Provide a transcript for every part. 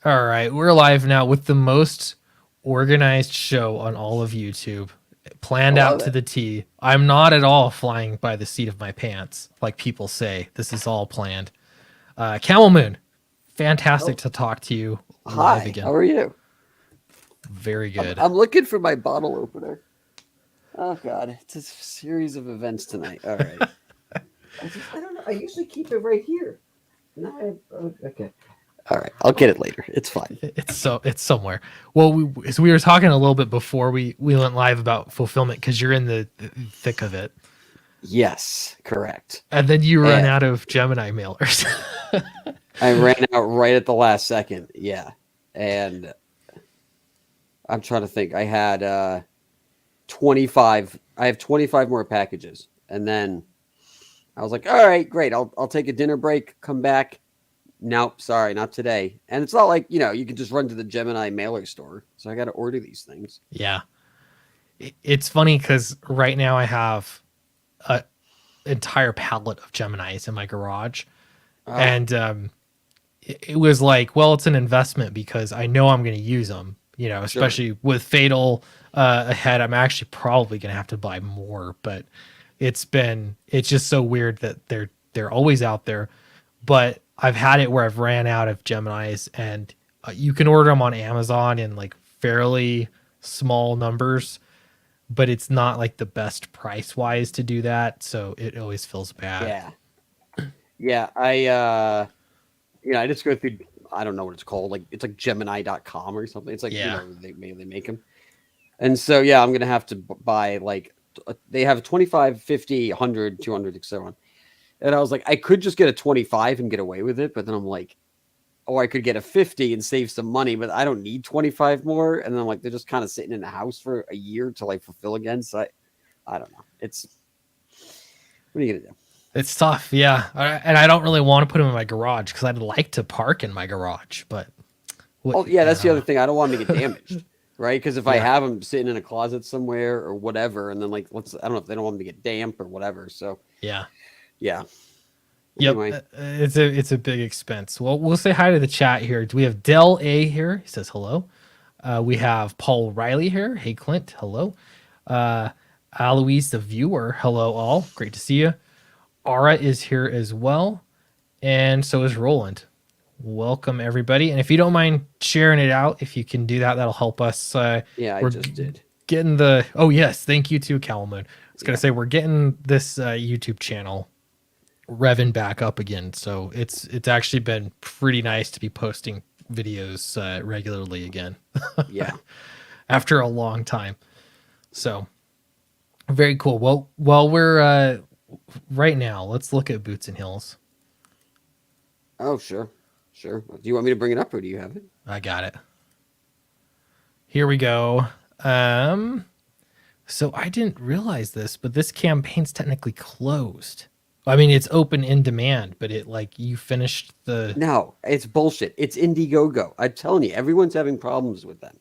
All right, we're live now with the most organized show on all of YouTube, I planned out love to it. the T. I'm not at all flying by the seat of my pants, like people say. This is all planned. Camel Moon, fantastic Oh, to talk to you live hi. again. How are you? Very I'm, good. I'm looking for my bottle opener. Oh God, it's a series of events tonight. All right. I don't know. I usually keep it right here. No, okay. All right. I'll get it later. It's fine. It's somewhere. Well, so we were talking a little bit before we went live about fulfillment because you're in the thick of it, Yes, correct. and then you run And out of Gemini mailers. I ran out right at the last second. Yeah. And I'm trying to think. I had 25. I have 25 more packages. And then I was like, all right, great. I'll take a dinner break, come back. Nope, sorry, not today. And it's not like, you can just run to the Gemini mailer store. So I got to order these things. Yeah, it's funny because right now I have a entire pallet of Geminis in my garage, Oh, and it was like, well, it's an investment because I know I'm going to use them. sure. Especially with Fatal ahead, I'm actually probably going to have to buy more. But it's just so weird that they're always out there. But I've had it where I've ran out of Geminis, and you can order them on Amazon in like fairly small numbers, but it's not like the best price wise to do that. So it always feels bad. Yeah. Yeah, I just go through I don't know what it's called. Like it's like gemini.com or something. It's like, Yeah. they make them. And so yeah, I'm going to have to buy like they have 25, 50, 100, 200, etc. And I was like I could just get a 25 and get away with it, but then I'm like, or I could get a 50 and save some money, but I don't need 25 more. And then I'm like, they're just kind of sitting in the house for a year to like fulfill again. So I don't know. It's what are you gonna do? It's tough, yeah. And I don't really want to put them in my garage because I'd like to park in my garage, but what? Oh yeah, I that's the don't other know. thing. I don't want them to get damaged, right? Because if I Yeah. have them sitting in a closet somewhere or whatever, and then like I don't know if they don't want them to get damp or whatever. So Yeah. yeah. Yep. Anyway, It's a big expense. Well, we'll say hi to the chat here. Do we have Del A here? He says hello. We have Paul Riley here. Hey Clint, hello. Uh, Aloise the viewer, hello all. Great to see you. Ara is here as well, and so is Roland. Welcome everybody, and if you don't mind sharing it out, if you can do that, that'll help us. yeah, I We're just did. getting the yes, thank you to Calmoon. I was gonna Yeah, say we're getting this YouTube channel revving back up again, so it's actually been pretty nice to be posting videos regularly again yeah. after a long time. So very cool. Well, while we're right now, let's look at Boots and Hills. Oh sure, sure. Do you want me to bring it up or do you have it? I got it. Here we go. Um, so I didn't realize this, but this campaign's technically closed. I mean, it's open in demand, but it like you finished the. No, it's bullshit. It's Indiegogo. I'm telling you, everyone's having problems with them.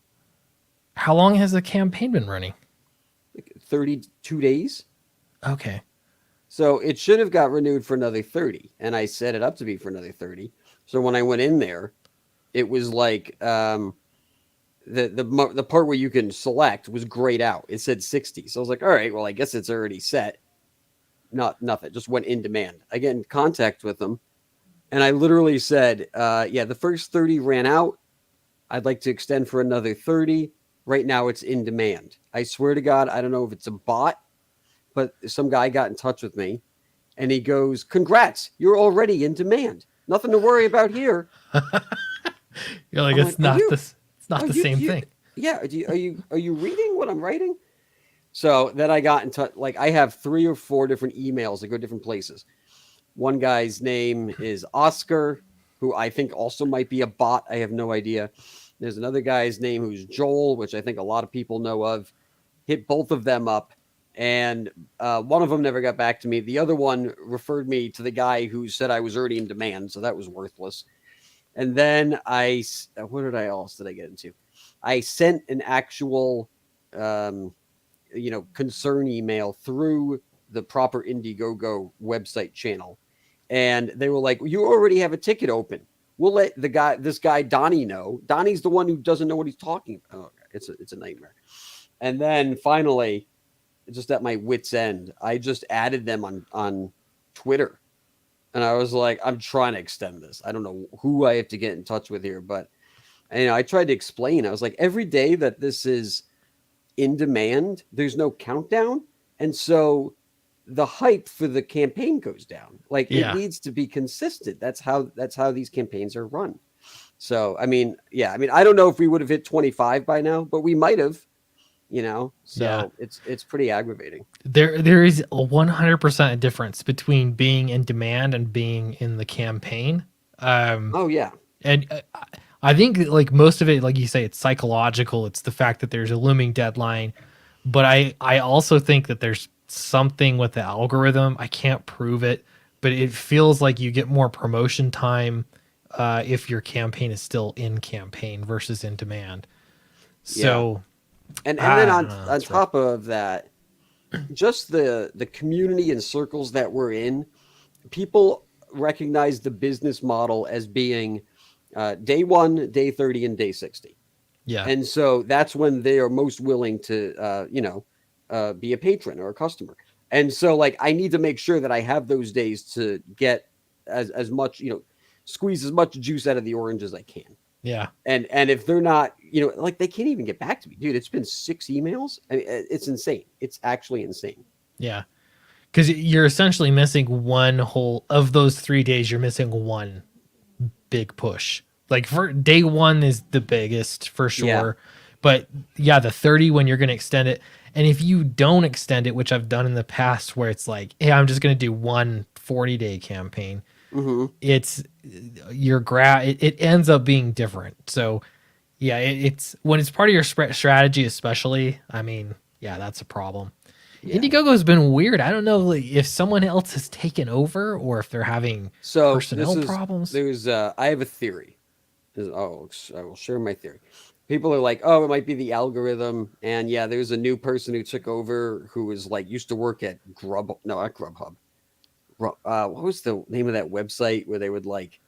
How long has the campaign been running? Like 32 days. Okay. So it should have got renewed for another 30. And I set it up to be for another 30. So when I went in there, it was like the part where you can select was grayed out. It said 60. So I was like, all right, well, I guess it's already set. Not nothing. Just went in demand. I get in contact with them. And I literally said, yeah, the first 30 ran out. I'd like to extend for another 30. Right now it's in demand. I swear to God, I don't know if it's a bot, but some guy got in touch with me and he goes, congrats, you're already in demand. Nothing to worry about here. You're like I'm like, it's not this. It's not are the you, same thing. yeah, are you reading what I'm writing? So then I got in touch. Like I have 3 or 4 different emails that go different places. One guy's name is Oscar, who I think also might be a bot. I have no idea. There's another guy's name who's Joel, which I think a lot of people know of. Hit both of them up, and one of them never got back to me. The other one referred me to the guy who said I was already in demand, so that was worthless. And then else did I get into? I sent an actual, um, concern email through the proper Indiegogo website channel, and they were like, "You already have a ticket open. we'll let this guy Donnie know. Donnie's the one who doesn't know what he's talking about. Oh, it's a nightmare. And then finally, just at my wit's end, I just added them on Twitter, and I was like, I'm trying to extend this. I don't know who I have to get in touch with here, but I tried to explain. I was like, every day that this is in demand, there's no countdown, and so the hype for the campaign goes down. Like it Yeah. needs to be consistent. That's how these campaigns are run. So I don't know if we would have hit 25 by now, but we might have. Yeah. So it's pretty aggravating. There is a 100% difference between being in demand and being in the campaign. Oh yeah, And I think like most of it, like you say, it's psychological. It's the fact that there's a looming deadline. But I also think that there's something with the algorithm. I can't prove it, but it feels like you get more promotion time if your campaign is still in campaign versus in demand. yeah. So And then I on don't know. on It's rough. top of that, just the community and circles that we're in, people recognize the business model as being day 1, day 30, and day 60. Yeah. And so that's when they are most willing to be a patron or a customer. And so like I need to make sure that I have those days to get as much, squeeze as much juice out of the orange as I can. Yeah. And if they're not, like they can't even get back to me, dude. It's been 6 emails. I mean, it's insane. It's actually insane. Yeah. Because you're essentially missing one whole of those 3 days. You're missing one big push. Like for day one is the biggest for Yeah. sure. But yeah, the 30 when you're going to extend it. And if you don't extend it, which I've done in the past where it's like, hey, I'm just going to do one 40-day campaign, Hmm. it's it ends up being different. So yeah, it's when it's part of your strategy, especially, I mean, yeah, that's a problem. Yeah. Indiegogo's been weird. I don't know like, if someone else has taken over or if they're having So personnel problems. I have a theory. I will share my theory. People are like, oh, it might be the algorithm. And yeah, there's a new person who took over who was like used to work at no, not Grubhub. What was the name of that website where they would like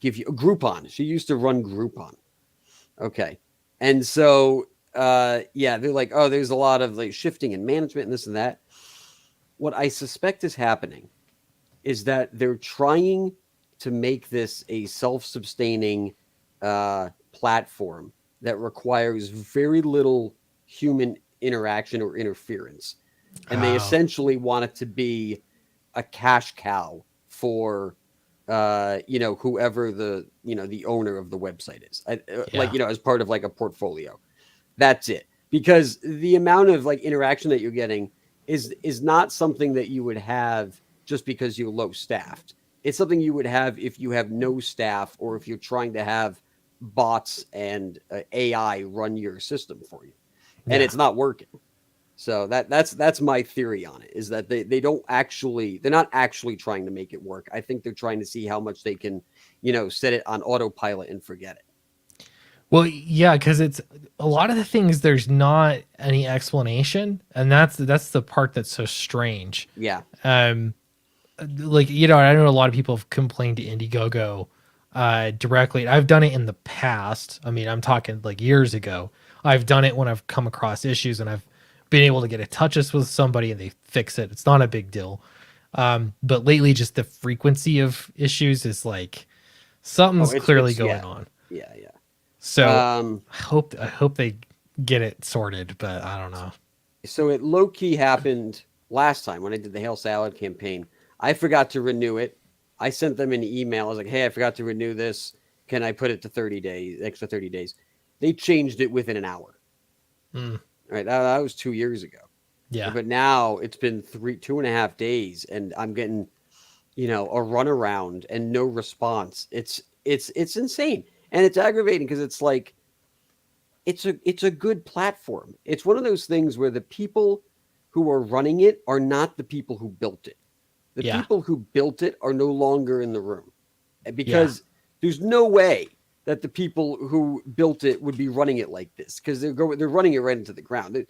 give you a Groupon? She used to run Groupon. Okay. And so, yeah, they're like, oh, there's a lot of like shifting in management and this and that. What I suspect is happening is that they're trying to make this a self-sustaining platform that requires very little human interaction or interference, and they Oh, essentially want it to be a cash cow for whoever the owner of the website is. Like yeah. as part of like a portfolio. That's it. Because the amount of like interaction that you're getting is not something that you would have just because you're low staffed. It's something you would have if you have no staff or if you're trying to have bots and AI run your system for you, and Yeah. it's not working. So that's my theory on it, is that they're not actually trying to make it work. I think they're trying to see how much they can, set it on autopilot and forget it. Well, yeah, because it's a lot of the things there's not any explanation, and that's the part that's so strange. Yeah. Um, like I know a lot of people have complained to Indiegogo directly. I've done it in the past. I mean, I'm talking like years ago. I've done it when I've come across issues and I've been able to get in touches with somebody and they fix it. It's not a big deal. But lately, just the frequency of issues is like Oh, something's clearly it's going yeah, on. yeah, yeah. So Um, I hope they get it sorted, but I don't know. so it low key happened last time when I did the Hail Salad campaign. I forgot to renew it. I sent them an email. I was like, "Hey, I forgot to renew this. Can I put it to 30 days, extra 30 days?" They changed it within an hour. Mm, All right, that was 2 years ago. yeah, But now it's been 2.5 days, and I'm getting a runaround and no response. It's insane, and it's aggravating because it's like it's a good platform. It's one of those things where the people who are running it are not the people who built it. The yeah, people who built it are no longer in the room, yeah, because there's no way that the people who built it would be running it like this, because they're running it right into the ground.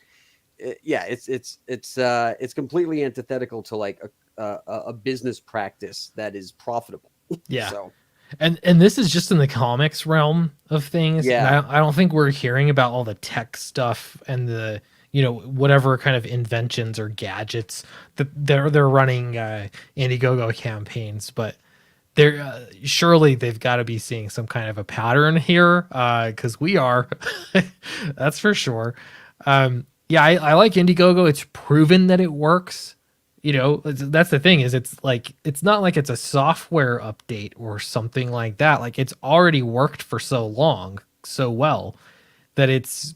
Yeah, it's completely antithetical to like a business practice that is profitable. yeah. So And this is just in the comics realm of things. And Yeah. I don't think we're hearing about all the tech stuff and the whatever kind of inventions or gadgets that they're running Indiegogo campaigns, but they're surely they've got to be seeing some kind of a pattern here because we are. That's for sure. Yeah, I like Indiegogo. It's proven that it works. That's the thing, is it's like it's not like it's a software update or something like that. Like it's already worked for so long, so well, that it's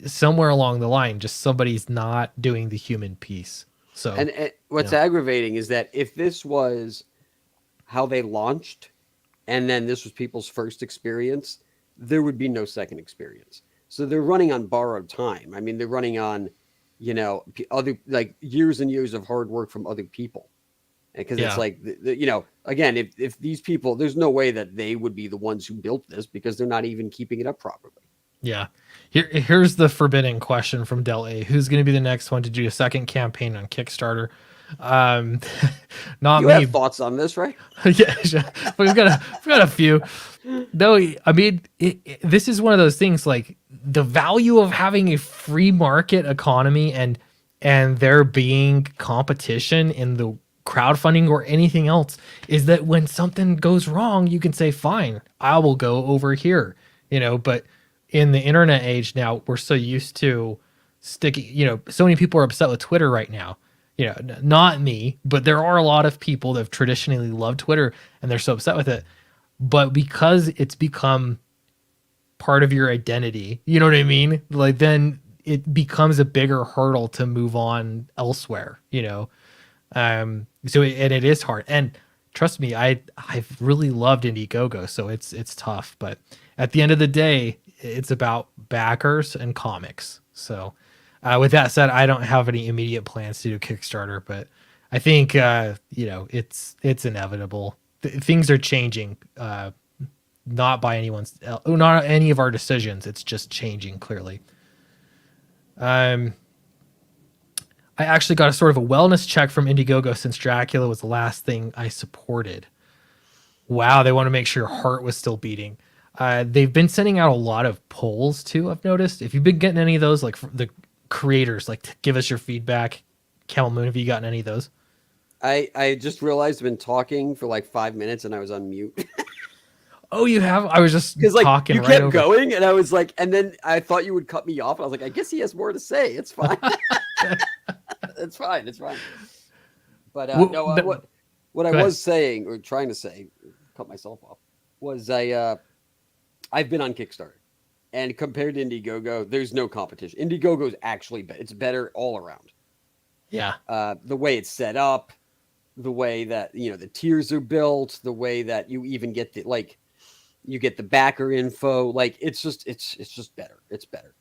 somewhere along the line just somebody's not doing the human piece. So And you what's know aggravating is that if this was how they launched, and then this was people's first experience, there would be no second experience. So they're running on borrowed time. I mean, they're running on, other, like, years and years of hard work from other people. Because it's yeah. like, again, if these people, there's no way that they would be the ones who built this because they're not even keeping it up properly. Yeah. Here's the forbidden question from Del A. Who's going to be the next one to do a second campaign on Kickstarter? Um, not You me. have thoughts on this, right? Yeah, but we've got a few. No, I mean, this is one of those things, like the value of having a free market economy and there being competition in the crowdfunding or anything else is that when something goes wrong, you can say, fine, I will go over here, but in the internet age now, we're so used to sticking, so many people are upset with Twitter right now. Not me, but there are a lot of people that have traditionally loved Twitter and they're so upset with it. But because it's become part of your identity, you know what I mean? Like then it becomes a bigger hurdle to move on elsewhere. And it is hard. And trust me, I've really loved Indiegogo, so it's tough. But at the end of the day, it's about backers and comics. So with that said, I don't have any immediate plans to do Kickstarter, but I think it's inevitable. Things are changing, not any of our decisions. It's just changing clearly. Um, I actually got a sort of a wellness check from Indiegogo since Dracula was the last thing I supported. Wow, they want to make sure your heart was still beating. They've been sending out a lot of polls too, I've noticed. If you've been getting any of those, like the creators, like to give us your feedback. Camel Moon, have you gotten any of those? I just realized I've been talking for like 5 minutes and I was on mute. Oh, you have? I was just Because like talking you right kept over. going, and I was like, and then I thought you would cut me off. And I was like, I guess he has more to say. It's fine. It's fine. It's fine. But no, what I Go ahead. was saying or trying to say, cut myself off, was I've been on Kickstarter, and compared to Indiegogo, there's no competition. Indiegogo is actually better. It's better all around. Yeah. The way it's set up, the way that the tiers are built, the way that you even get you get the backer info. Like it's just better. It's better.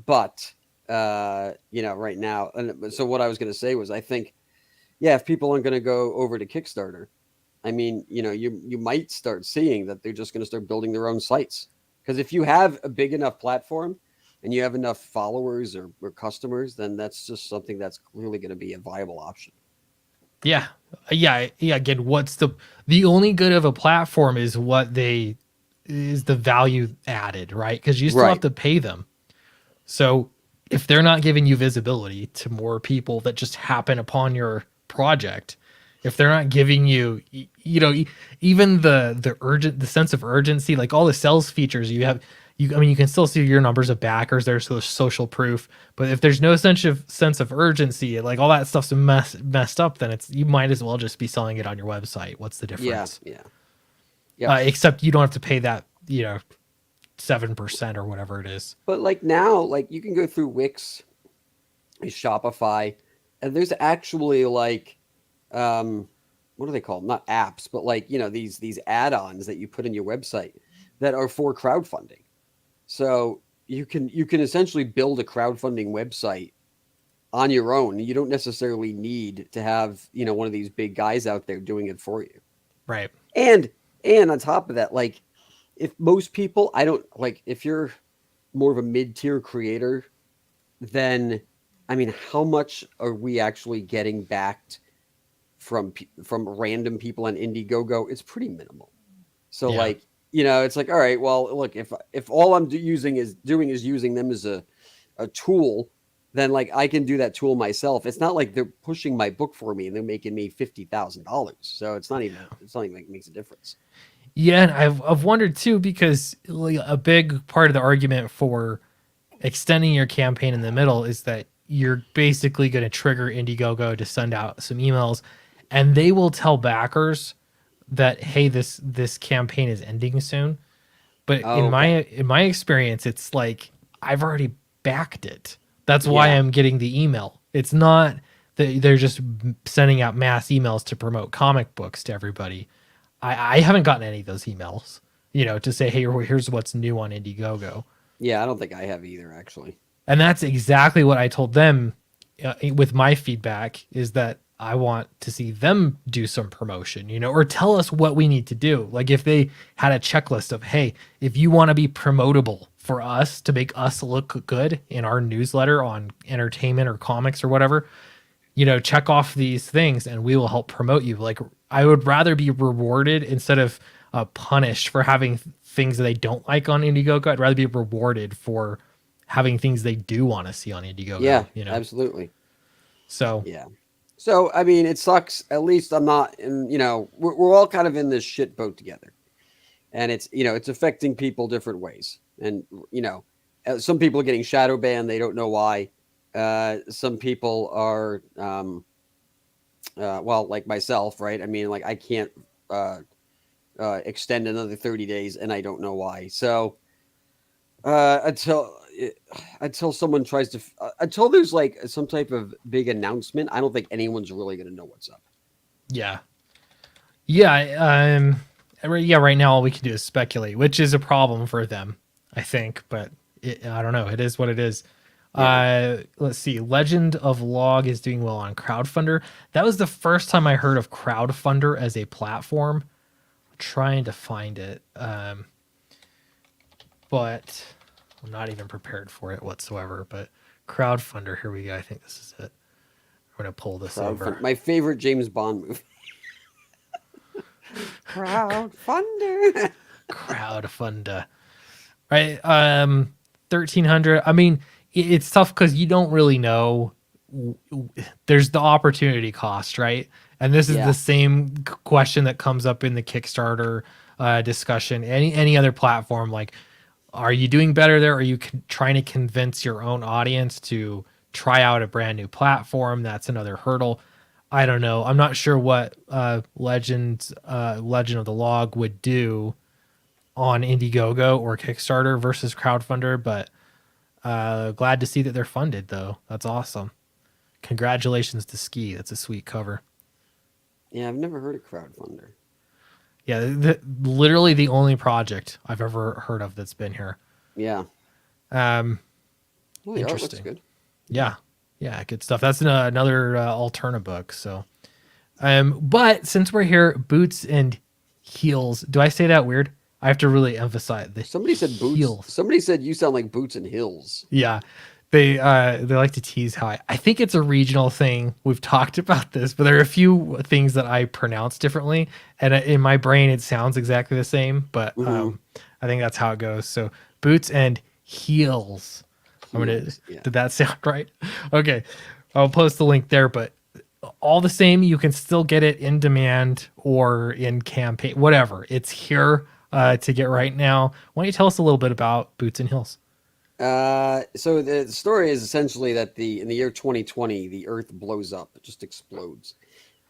But right now, and so what I was going to say was, I think, yeah, if people aren't going to go over to Kickstarter, I mean, you might start seeing that they're just going to start building their own sites. Because if you have a big enough platform and you have enough followers or customers, then that's just something that's clearly going to be a viable option. Yeah. Yeah. Again, what's the only good of a platform is is the value added, right? Because you still have Right. to pay them. So if they're not giving you visibility to more people that just happen upon your project, if they're not giving you, even the sense of urgency, like all the sales features you have, I mean, you can still see your numbers of backers. There's social proof, but if there's no sense of urgency, like all that stuff's messed up, then you might as well just be selling it on your website. What's the Yeah. difference? Yeah. Yep. Except you don't have to pay that, 7% or whatever it is. But like now, like you can go through Wix, Shopify, and there's actually like, what are they called? Not apps, but like these add-ons that you put in your website that are for crowdfunding. So you can essentially build a crowdfunding website on your own. You don't necessarily need to have one of these big guys out there doing it for you. Right. And on top of that, like if most people, I don't like if you're more of a mid-tier creator, then I mean, how much are we actually getting backed from random people on Indiegogo? It's pretty minimal. So Yeah. like, it's like, all right, well, look, if all I'm using them as a tool, then like I can do that tool myself. It's not like they're pushing my book for me and they're making me $50,000. So it's not even like makes a difference. Yeah, and I've wondered too because like, a big part of the argument for extending your campaign in the middle is that you're basically going to trigger Indiegogo to send out some emails, and they will tell backers that hey, this campaign is ending soon. But in my Okay. in my experience, it's like I've already backed it. That's why Yeah. I'm getting the email. It's not that they're just sending out mass emails to promote comic books to everybody. I haven't gotten any of those emails, to say, hey, here's what's new on Indiegogo. Yeah, I don't think I have either, actually. And that's exactly what I told them with my feedback is that I want to see them do some promotion, or tell us what we need to do. Like if they had a checklist of, hey, if you want to be promotable for us to make us look good in our newsletter on entertainment or comics or whatever, check off these things and we will help promote you. Like I would rather be rewarded instead of punished for having things that they don't like on Indiegogo. I'd rather be rewarded for having things they do want to see on Yeah, Indiegogo. absolutely. So Yeah. So, I mean, it sucks. At least I'm not in, we're all kind of in this shit boat together. And it's affecting people different ways. And, some people are getting shadow banned. They don't know why. Some people are, well, like myself, right? I mean, like I can't uh, extend another 30 days and I don't know why. So, uh, until until someone tries to until there's like some type of big announcement, I don't think anyone's really going to know what's up. yeah, yeah, yeah. Right now, all we can do is speculate, which is a problem for them, I think. But I don't know. It is what it is. Yeah. Let's see. Legend of Log is doing well on Crowdfunder. That was the first time I heard of Crowdfunder as a platform. I'm trying to find it, but I'm not even prepared for it whatsoever. But Crowdfunder, here we go. I think this is it. I'm gonna pull this Crowdfund. over. My favorite James Bond movie. Crowdfunder. Crowdfunder, right? 1,300. I mean, it's tough because you don't really know. There's the opportunity cost, right? And this is Yeah. the same question that comes up in the Kickstarter discussion. Any other platform, like, are you doing better there? Are you trying to convince your own audience to try out a brand new platform? That's another hurdle. I don't know. I'm not sure what Legend of the Log would do on Indiegogo or Kickstarter versus crowdfunder, but glad to see that they're funded though. That's awesome. Congratulations to Ski. That's a sweet cover. Yeah, I've never heard of Crowdfunder. Yeah, literally the only project I've ever heard of that's been here. Yeah. Um, Well, the art looks Interesting. good. Yeah, yeah, good stuff. That's another Alterna book. So, but since we're here, Boots and Heels. Do I say that weird? I have to really emphasize the Somebody said boots. heels. Somebody said you sound like Boots and Hills. Yeah. They like to tease how I think it's a regional thing. We've talked about this, but there are a few things that I pronounce differently, and in my brain it sounds exactly the same. But Mm-hmm. I think that's how it goes. So Boots and Heels. Heels. Yeah. Did that sound right? Okay, I'll post the link there. But all the same, you can still get it in demand or in campaign, whatever. It's here to get right now. Why don't you tell us a little bit about Boots and Heels? So the story is essentially that in the year 2020, the Earth blows up. It just explodes,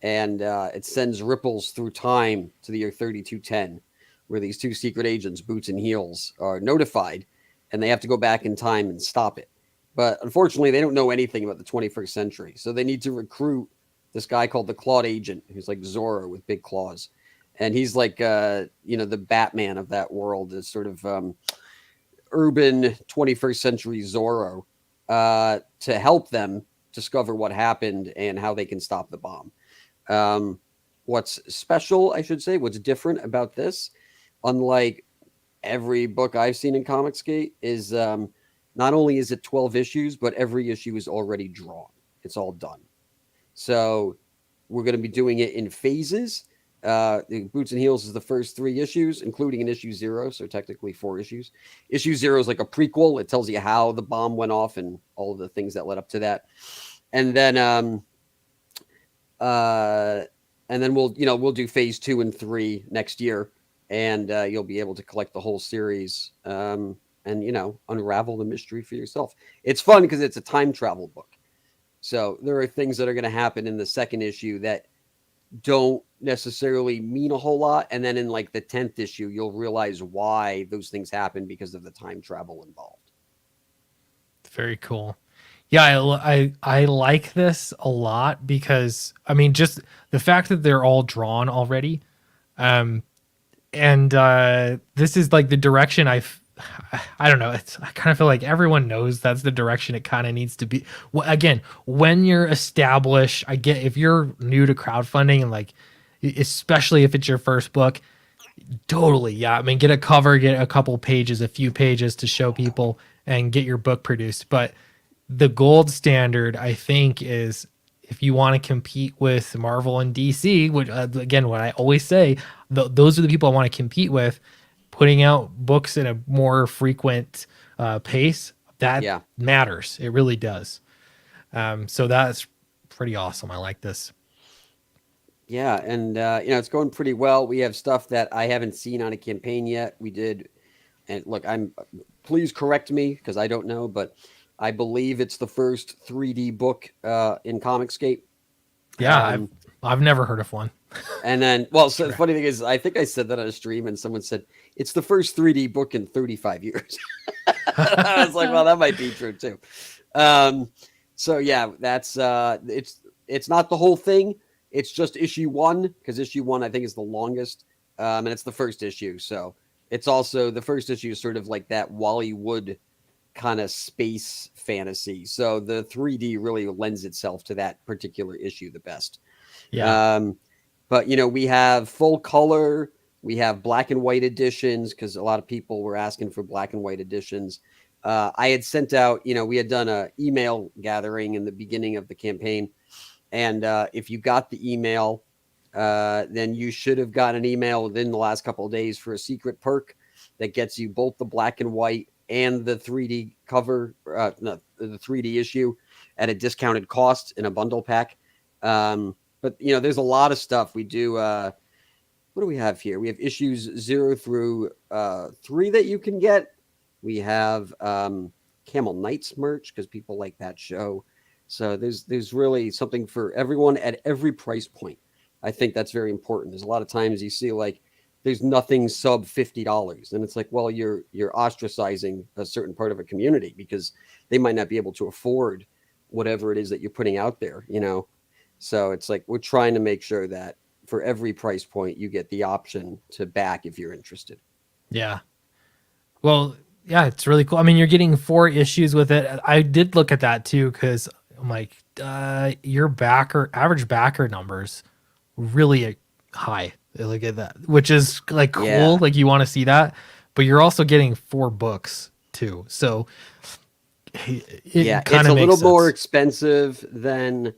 and it sends ripples through time to the year 3210, where these two secret agents, Boots and Heels, are notified, and they have to go back in time and stop it. But unfortunately, they don't know anything about the 21st century, so they need to recruit this guy called the Clawed Agent, who's like Zorro with big claws, and he's like the Batman of that world, is sort of urban 21st century Zorro, to help them discover what happened and how they can stop the bomb. What's special, I should say, what's different about this, unlike every book I've seen in Comicsgate, is not only is it 12 issues, but every issue is already drawn. It's all done. So we're going to be doing it in phases. The Boots and Heels is the first 3 issues, including an issue 0, so technically 4 issues. Issue 0 is like a prequel. It tells you how the bomb went off and all of the things that led up to that. And then we'll do phase 2 and 3 next year, and you'll be able to collect the whole series and unravel the mystery for yourself. It's fun because it's a time travel book. So there are things that are going to happen in the second issue that don't necessarily mean a whole lot, and then in like the 10th issue you'll realize why those things happen because of the time travel involved. Very cool. Yeah, I like this a lot because I mean just the fact that they're all drawn already, and this is like the direction I don't know. I kind of feel like everyone knows that's the direction it kind of needs to be. Well, again, when you're established, I get if you're new to crowdfunding and like, especially if it's your first book, totally. Yeah. I mean, get a cover, get a couple pages, a few pages to show people and get your book produced. But the gold standard, I think, is if you want to compete with Marvel and DC, which again, what I always say, those are the people I want to compete with. Putting out books in a more frequent pace, that matters. It really does. So that's pretty awesome. I like this. Yeah, and it's going pretty well. We have stuff that I haven't seen on a campaign yet. We did, and look, please correct me because I don't know, but I believe it's the first 3D book in Comicscape. Yeah, I've never heard of one. And then, well, so the funny thing is, I think I said that on a stream, and someone said it's the first 3D book in 35 years. I was like, well, that might be true too. So yeah, that's it's not the whole thing. It's just issue 1 because issue 1 I think is the longest, and it's the first issue. So it's also the first issue is sort of like that Wally Wood kind of space fantasy. So the 3D really lends itself to that particular issue the best. Yeah. But we have full color, we have black and white editions because a lot of people were asking for black and white editions. I had sent out, we had done a email gathering in the beginning of the campaign, and if you got the email, then you should have got an email within the last couple of days for a secret perk that gets you both the black and white and the 3D cover, the 3D issue at a discounted cost in a bundle pack. But there's a lot of stuff we do. What do we have here? We have issues 0 through 3 that you can get. We have Camel Knights merch because people like that show. So there's really something for everyone at every price point. I think that's very important. There's a lot of times you see like there's nothing sub $50, and it's like, well, you're ostracizing a certain part of a community because they might not be able to afford whatever it is that you're putting out there. So it's like we're trying to make sure that for every price point, you get the option to back if you're interested. Yeah. Well, yeah, it's really cool. I mean, you're getting 4 issues with it. I did look at that too because I'm like, your average backer numbers really high. Look at that, which is like cool. Yeah. Like you want to see that, but you're also getting 4 books too. So it's a little more expensive than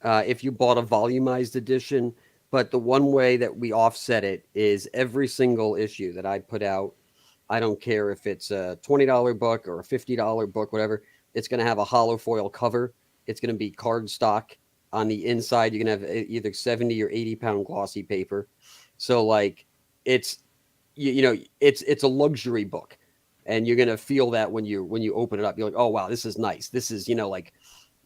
if you bought a volumized edition. But the one way that we offset it is every single issue that I put out, I don't care if it's a $20 book or a $50 book, whatever, it's going to have a hollow foil cover. It's going to be cardstock. On the inside, you're going to have either 70 or 80 pound glossy paper. So like it's, it's a luxury book, and you're going to feel that when you open it up. You're like, oh, wow, this is nice. This is,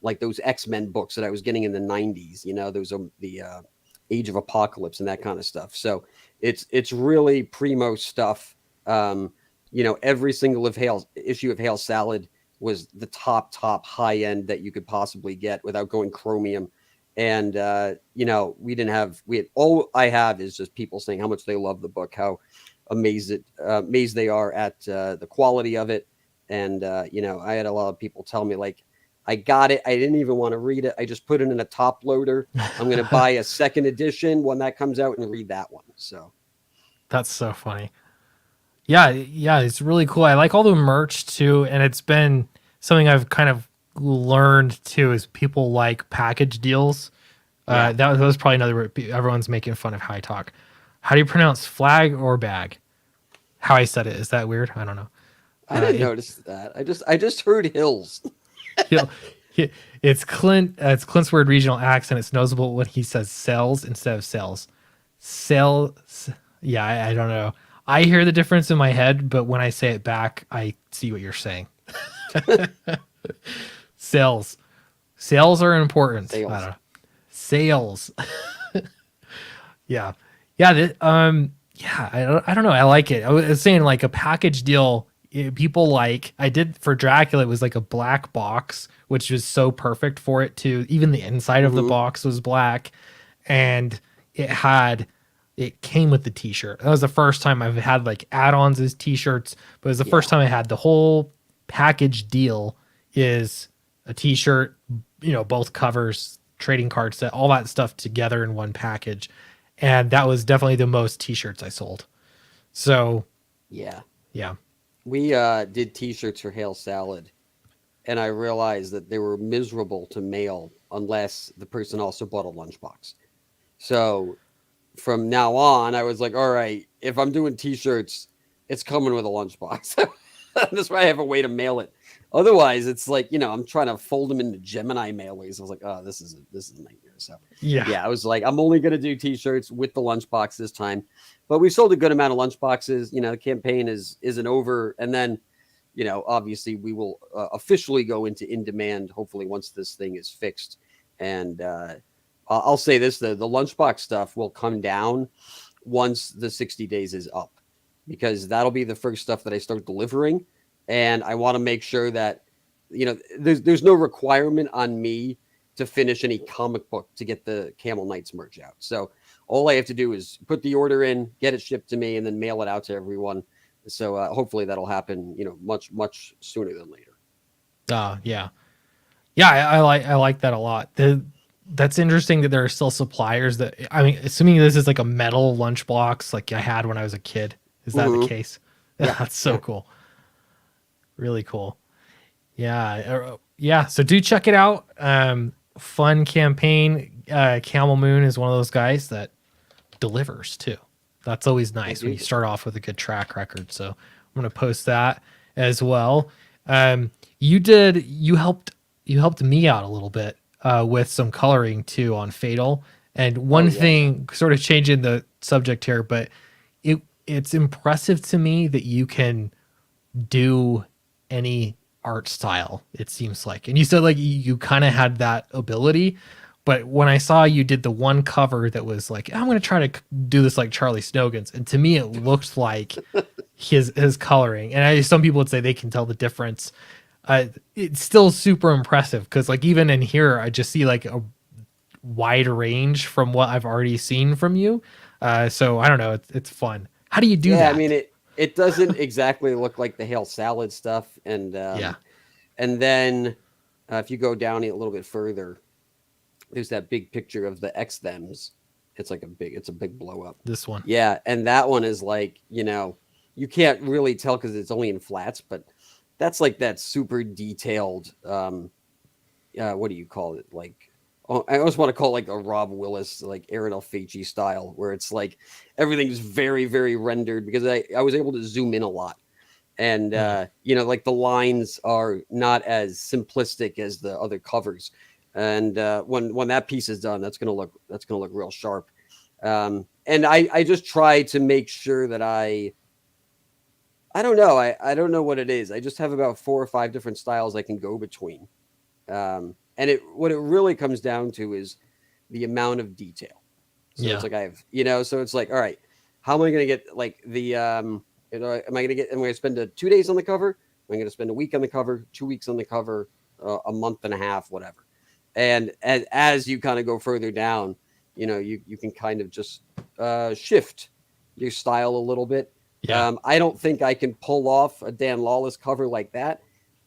like those X-Men books that I was getting in the 90s, those are the Age of Apocalypse and that kind of stuff. So it's really primo stuff. Every single issue of Hail Salad was the top high end that you could possibly get without going chromium. And, all I have is just people saying how much they love the book, how amazed they are at the quality of it. And, I had a lot of people tell me like, I got it. I didn't even want to read it. I just put it in a top loader. I'm going to buy a second edition when that comes out and read that one. So that's so funny. Yeah, it's really cool. I like all the merch too, and it's been something I've kind of learned too is people like package deals. Yeah. That was probably another word. Everyone's making fun of high talk. How do you pronounce flag or bag? How I said it, is that weird? I don't know. I didn't It notice that. I just heard hills. he'll, he, it's Clint's weird regional accent. It's noticeable when he says cells instead of cells. Cells. Yeah, I don't know. I hear the difference in my head, but when I say it back, I see what you're saying. Sales. Sales are important. I don't Sales. know. Sales. Yeah. Yeah. Yeah. I don't know. I like it. I was saying like a package deal. People like I did for Dracula. It was like a black box, which was so perfect for it too. Even the inside of the Hmm. box was black, and it came with the T-shirt. That was the first time I've had like add-ons as T-shirts, but it was the first Yeah. time I had the whole package deal is a T-shirt, both covers, trading card set, all that stuff together in one package. And that was definitely the most T-shirts I sold. So Yeah. yeah, We did T-shirts for Hail Salad, and I realized that they were miserable to mail unless the person also bought a lunchbox. So from now on, I was like, all right, if I'm doing T-shirts, it's coming with a lunchbox. That's why I have a way to mail it. Otherwise, it's like I'm trying to fold them into Gemini mailers. I was like, oh, this is a nightmare. So yeah, yeah, I was like, I'm only gonna do T-shirts with the lunchbox this time. But we sold a good amount of lunchboxes. The campaign isn't over, and then obviously we will officially go into in demand. Hopefully, once this thing is fixed, and I'll say this: the lunchbox stuff will come down once the 60 days is up, because that'll be the first stuff that I start delivering, and I want to make sure that there's no requirement on me to finish any comic book to get the Camel Knights merch out. So all I have to do is put the order in, get it shipped to me, and then mail it out to everyone. So hopefully that'll happen, much sooner than later. yeah, yeah. I like that a lot. That's interesting that there are still suppliers that I mean, assuming this is like a metal lunchbox like I had when I was a kid. Is that the Hmm. case? Yeah, That's so yeah, cool. Really cool. Yeah, yeah. So do check it out. Fun campaign. Camel Moon is one of those guys that delivers too. That's always I nice when do. you start off with a good track record. So I'm gonna post that as well. You helped me out a little bit with some coloring too on Fatal. And Oh one yes, thing, sort of changing the subject here, but it's impressive to me that you can do any art style, it seems like. And you said like you kind of had that ability, but when I saw you did the one cover that was like, I'm going to try to do this like Charlie Snogans, and to me it looked like his coloring. And some people would say they can tell the difference. It's still super impressive because like even in here I just see like a wide range from what I've already seen from you. So I don't know, it's fun. How do you do yeah. I mean that? it doesn't exactly look like the Hail Salad stuff, Yeah, and then if you go down a little bit further, there's that big picture of the X thems. It's a big blow up. this one. Yeah, and that one is like, you can't really tell because it's only in flats, but that's like that super detailed. What do you call it? Like, oh, I always want to call it like a Rob Willis, like Aaron Alfaici style, where it's like everything's very, very rendered because I was able to zoom in a lot, and Mm. like the lines are not as simplistic as the other covers. And when that piece is done, that's gonna look real sharp. And I just try to make sure that I don't know. I don't know what it is. I just have about 4 or 5 different styles I can go between. And what it really comes down to is the amount of detail. So it's Yeah. like so it's like, all right, how am I going to get like am I going to spend 2 days on the cover? Am I going to spend a week on the cover, 2 weeks on the cover, a month and a half, whatever. And as you kind of go further down, you can kind of just shift your style a little bit. Yeah. I don't think I can pull off a Dan Lawless cover like that,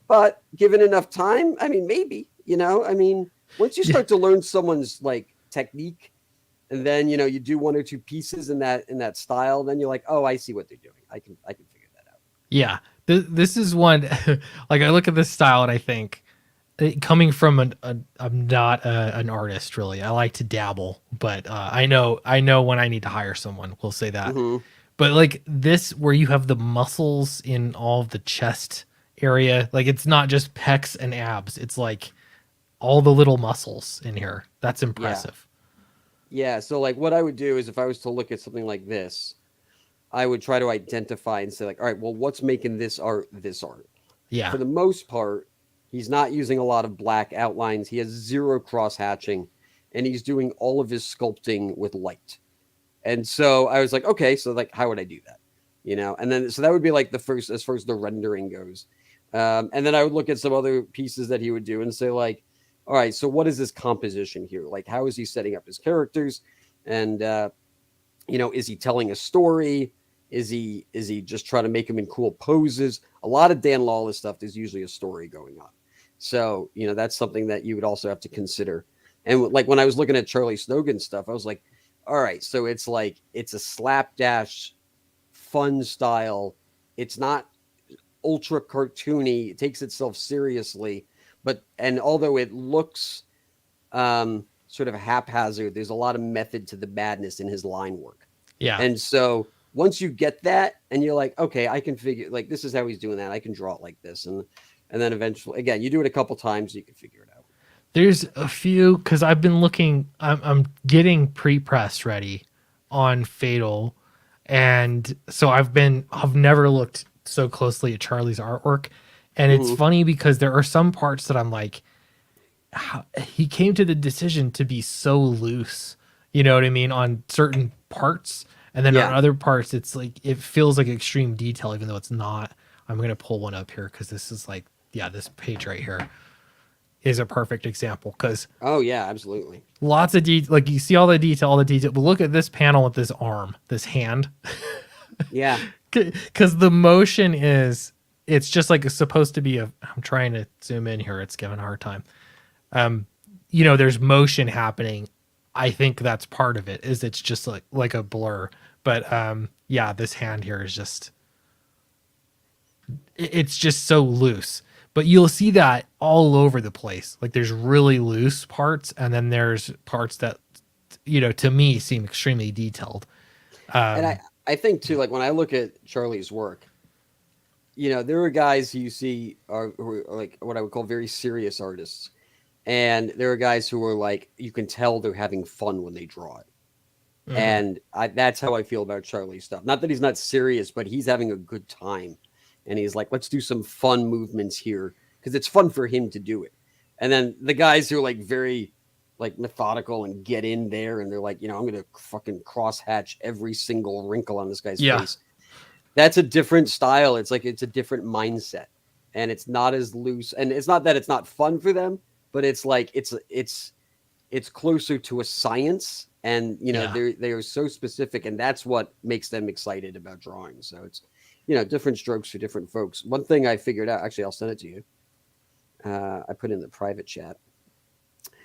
but given enough time, I mean, maybe, I mean, once you Yeah. start to learn someone's like technique, and then you do 1 or 2 pieces in that style, then you're like, oh, I see what they're doing. I can figure that out. Yeah. This is one like I look at this style and I think coming from I'm not an artist really. I like to dabble, but I know when I need to hire someone. We'll say that. Hmm. But like this, where you have the muscles in all of the chest area, like it's not just pecs and abs. It's like all the little muscles in here. That's Yeah. impressive. Yeah. So like what I would do is if I was to look at something like this, I would try to identify and say like, all right, well, what's making this art this art? Yeah, For the most part, he's not using a lot of black outlines. He has zero cross hatching, and he's doing all of his sculpting with light. And so I was like, okay, so like, how would I do that? And then so that would be like the first as far as the rendering goes. And then I would look at some other pieces that he would do and say like, all right, so what is this composition here? Like, how is he setting up his characters? And is he telling a story? Is he just trying to make him in cool poses? A lot of Dan Lawless stuff, there's usually a story going on. So, that's something that you would also have to consider. And like when I was looking at Charlie Snowden stuff, I was like, all right, so it's like it's a slapdash fun style. It's not ultra cartoony. It takes itself seriously, and although it looks sort of haphazard, there's a lot of method to the madness in his line work. yeah. And so once you get that and you're like, okay, I can figure like this is how he's doing that. I can draw it like this. And then eventually again, you do it a couple times, you can figure it out. There's a few because I've been looking. I'm getting pre-press ready on Fatal, and so I've never looked so closely at Charlie's artwork, and it's Hmm. funny because there are some parts that I'm like, he came to the decision to be so loose. You know what I mean on certain parts, and then on Yeah. other parts, it's like it feels like extreme detail, even though it's not. I'm gonna pull one up here because this is like, yeah, this page right here is a perfect example because Oh yeah, absolutely. lots of detail. Like you see all the detail. But look at this panel with this arm, this hand, Yeah. because the motion is. It's just like it's supposed to be a. I'm trying to zoom in here. It's giving a hard time. There's motion happening. I think that's part of it. Is it's just like a blur. But yeah, this hand here is just. It's just so loose. But you'll see that all over the place. Like there's really loose parts, and then there's parts that to me seem extremely detailed. And I think too, like when I look at Charlie's work, there are guys who you see who are like what I would call very serious artists. And there are guys who are like, you can tell they're having fun when they draw it. Mhm. And that's how I feel about Charlie's stuff. Not that he's not serious, but he's having a good time. And he's like, let's do some fun movements here because it's fun for him to do it. And then the guys who are like very like methodical and get in there and they're like, I'm going to fucking cross hatch every single wrinkle on this guy's Yeah, face. That's a different style. It's like it's a different mindset and it's not as loose. And it's not that it's not fun for them, but it's like it's closer to a science and yeah. they are so specific and that's what makes them excited about drawing. So it's different strokes for different folks. One thing I figured out, actually I'll send it to you. I put in the private chat.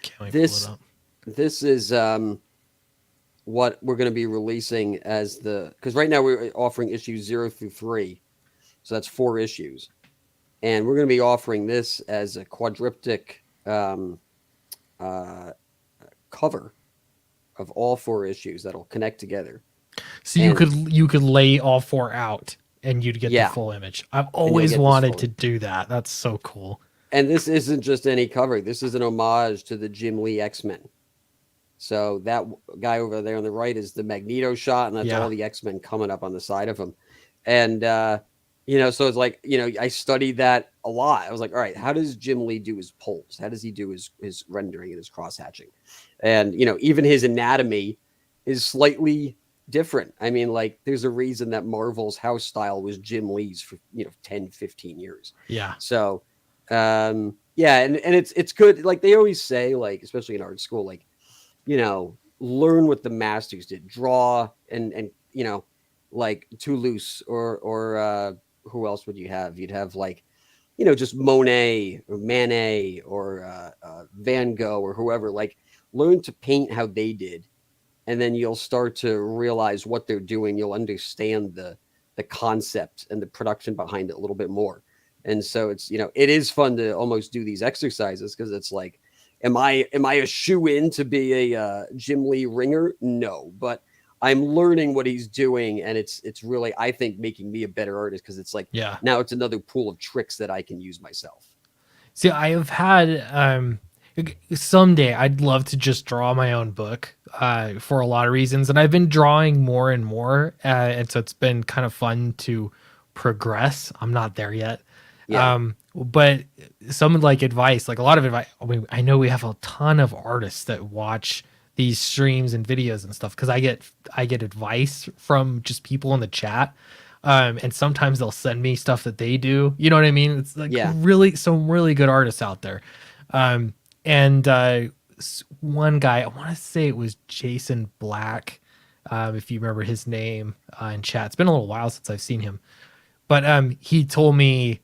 Can't wait to pull it This up. this is what we're going to be releasing as because right now we're offering issues 0 through 3, so that's 4 issues, and we're going to be offering this as a quadriptych um, uh, cover of all 4 issues that'll connect together. So And you could lay all four out, and you'd get the yeah, full image. I've and you'll always get this wanted to full. do that. That's so cool. And this isn't just any cover. This is an homage to the Jim Lee X-Men. So that guy over there on the right is the Magneto shot, and that's all Yeah, the X-Men coming up on the side of him. And so it's like, I studied that a lot. I was like, all right, how does Jim Lee do his pulls? How does he do his rendering and his cross hatching? And even his anatomy is slightly different. I mean, like there's a reason that Marvel's house style was Jim Lee's for 10, 15 years. yeah, So yeah, and it's good. Like they always say, like, especially in art school, like, learn what the masters did. Draw and like Toulouse or who else would you have? You'd have like, just Monet or Manet or Van Gogh or whoever. Like learn to paint how they did, and then you'll start to realize what they're doing. You'll understand the concept and the production behind it a little bit more. And so it's, it is fun to almost do these exercises because it's like, am I a shoe in to be a Jim Lee ringer? No, but I'm learning what he's doing, and it's really, I think, making me a better artist because it's like Yeah. now it's another pool of tricks that I can use myself. See, I have had someday I'd love to just draw my own book for a lot of reasons, and I've been drawing more and more, and so it's been kind of fun to progress. I'm not there yet, Yeah. but some like advice, like a lot of advice. I mean, I know we have a ton of artists that watch these streams and videos and stuff because I get advice from just people in the chat. And sometimes they'll send me stuff that they do. You know what I mean? It's like Yeah. really some really good artists out there. And one guy, I want to say it was Jason Black, if you remember his name in chat. It's been a little while since I've seen him, but he told me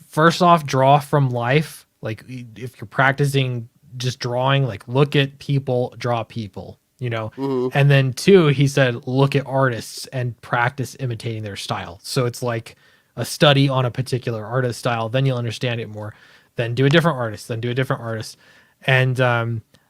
first off, draw from life. Like if you're practicing just drawing, like look at people, draw people, Hmm. and then two, he said, look at artists and practice imitating their style. So it's like a study on a particular artist style. Then you'll understand it more. Then do a different artist, then do a different artist. And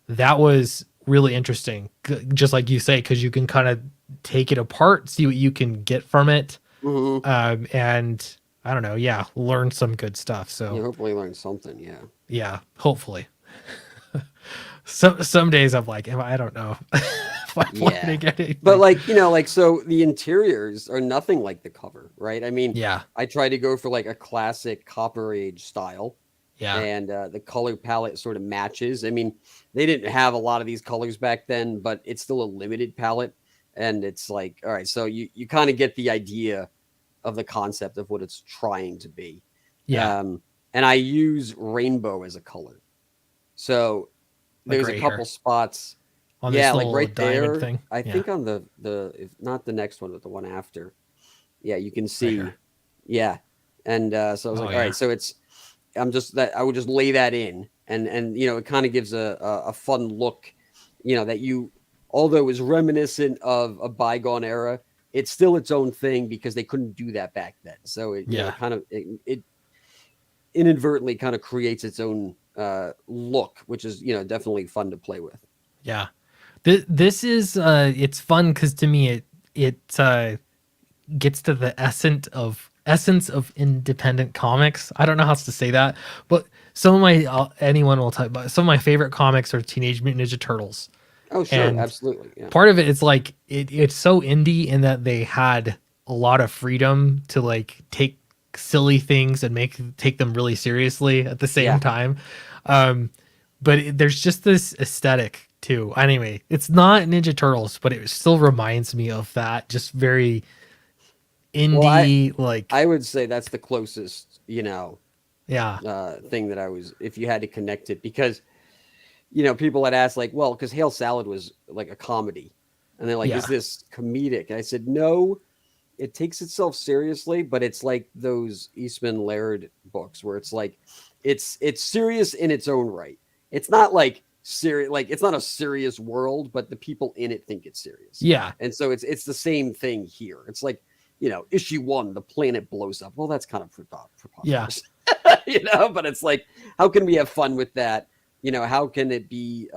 that was really interesting. Just like you say, because you can kind of take it apart, see what you can get from it. Hmm. And I don't know. Yeah. Learn some good stuff. You So hopefully learn something. Yeah. yeah, hopefully. Some days I'm like, I don't know if I'm Yeah. learning anything. But like so the interiors are nothing like the cover, right? I mean, Yeah. I try to go for like a classic Copper Age style, Yeah. and the color palette sort of matches. I mean, they didn't have a lot of these colors back then, but it's still a limited palette, and it's like, all right, so you kind of get the idea of the concept of what it's trying to be. Yeah. And I use rainbow as a color, so Like there's a right couple here spots. on this Yeah, like little right diamond there. thing. I Yeah. think on the if not the next one, but the one after. Yeah, you can Right see. here. Yeah, and so I was Oh like, all yeah. right, so it's I'm just that I would just lay that in, and it kind of gives a fun look, that you although is reminiscent of a bygone era, it's still its own thing because they couldn't do that back then. So it Yeah. kind of it inadvertently kind of creates its own look, which is definitely fun to play with. Yeah. This is it's fun because to me it gets to the essence of independent comics. I don't know how else to say that, but some of my anyone will talk about some of my favorite comics are Teenage Mutant Ninja Turtles. Oh, sure, And absolutely, yeah, part of it is like it's so indie in that they had a lot of freedom to like take silly things and take them really seriously at the same yeah. time. um but there's just this aesthetic too. Anyway, it's not Ninja Turtles, but it still reminds me of that just very Well, indie, like I would say that's the closest, yeah. thing that I was, if you had to connect it, because people had asked like, well, because Hail Salad was like a comedy, and they're like, Yeah. is this comedic? And I said, no, it takes itself seriously, but it's like those Eastman Laird books where it's like, it's serious in its own right. It's not like serious, like it's not a serious world, but the people in it think it's serious, Yeah. and so it's the same thing here. It's like, issue 1, the planet blows up. Well, that's kind of Yeah. preposterous, but it's like, how can we have fun with that? How can it be